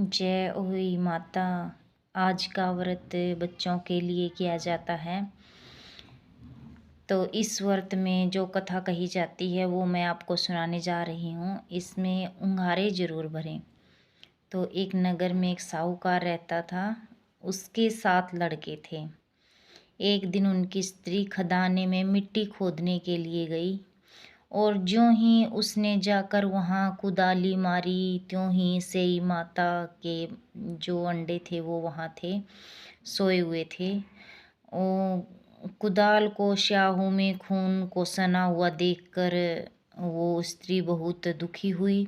जय हुई माता। आज का व्रत बच्चों के लिए किया जाता है। तो इस व्रत में जो कथा कही जाती है वो मैं आपको सुनाने जा रही हूँ। इसमें उंघारे जरूर भरें। तो एक नगर में एक साहूकार रहता था। उसके 7 लड़के थे। एक दिन उनकी स्त्री खदाने में मिट्टी खोदने के लिए गई और ज्यों ही उसने जाकर वहाँ कुदाली मारी, त्यों ही सेई माता के जो अंडे थे वो वहाँ थे, सोए हुए थे। कुदाल को स्याहू में खून को सना हुआ देखकर वो स्त्री बहुत दुखी हुई,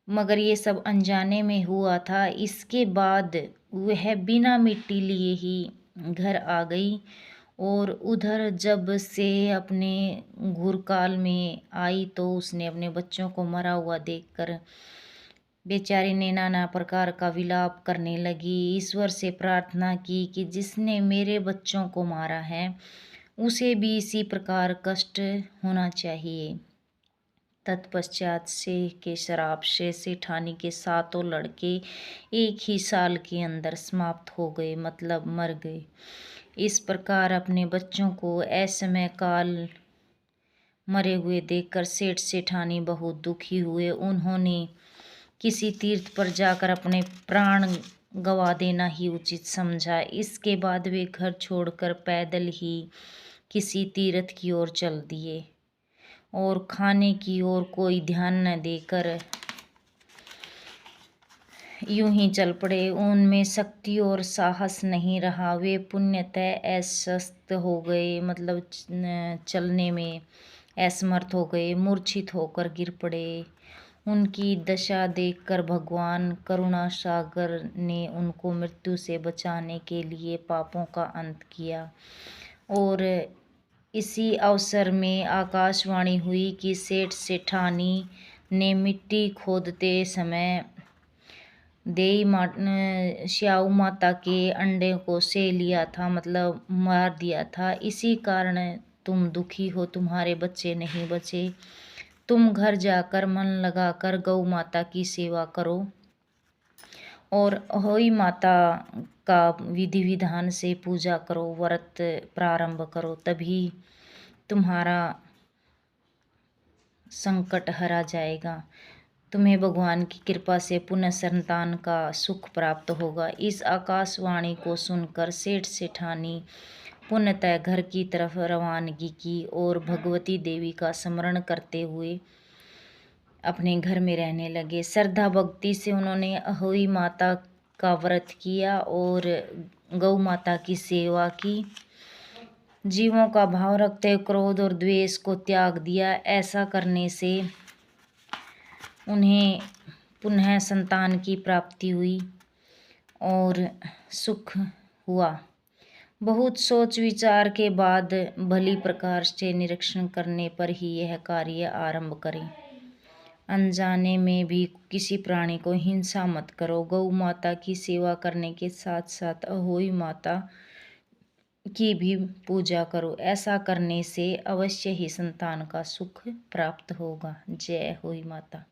मगर ये सब अनजाने में हुआ था। इसके बाद वह बिना मिट्टी लिए ही घर आ गई और उधर जब से अपने घुरकाल में आई तो उसने अपने बच्चों को मरा हुआ देखकर बेचारी ने नाना प्रकार का विलाप करने लगी। ईश्वर से प्रार्थना की कि जिसने मेरे बच्चों को मारा है उसे भी इसी प्रकार कष्ट होना चाहिए। तत्पश्चात से के शराब से सेठानी के 7 लड़के एक ही साल के अंदर समाप्त हो गए, मतलब मर गए। इस प्रकार अपने बच्चों को असमय काल मरे हुए देखकर सेठ सेठानी बहुत दुखी हुए। उन्होंने किसी तीर्थ पर जाकर अपने प्राण गवा देना ही उचित समझा। इसके बाद वे घर छोड़कर पैदल ही किसी तीर्थ की ओर चल दिए और खाने की ओर कोई ध्यान न देकर यूं ही चल पड़े। उनमें शक्ति और साहस नहीं रहा। वे पुण्यतः अस्वस्थ हो गए, मतलब चलने में असमर्थ हो गए, मूर्छित होकर गिर पड़े। उनकी दशा देखकर भगवान करुणा सागर ने उनको मृत्यु से बचाने के लिए पापों का अंत किया। और इसी अवसर में आकाशवाणी हुई कि सेठ सेठानी ने मिट्टी खोदते समय स्याऊ माता के अंडे को से लिया था, मतलब मार दिया था। इसी कारण तुम दुखी हो, तुम्हारे बच्चे नहीं बचे। तुम घर जाकर मन लगाकर गौ माता की सेवा करो और अहोई माता का विधि विधान से पूजा करो, व्रत प्रारंभ करो, तभी तुम्हारा संकट हरा जाएगा। तुम्हें भगवान की कृपा से पुनः संतान का सुख प्राप्त होगा। इस आकाशवाणी को सुनकर सेठ सेठानी पुनः घर की तरफ रवानगी की और भगवती देवी का स्मरण करते हुए अपने घर में रहने लगे। श्रद्धा भक्ति से उन्होंने अहोई माता का व्रत किया और गौ माता की सेवा की। जीवों का भाव रखते क्रोध और द्वेष को त्याग दिया। ऐसा करने से उन्हें पुनः संतान की प्राप्ति हुई और सुख हुआ। बहुत सोच विचार के बाद भली प्रकार से निरीक्षण करने पर ही यह कार्य आरंभ करें। अनजाने में भी किसी प्राणी को हिंसा मत करो। गौ माता की सेवा करने के साथ साथ अहोई माता की भी पूजा करो। ऐसा करने से अवश्य ही संतान का सुख प्राप्त होगा। जय होई माता।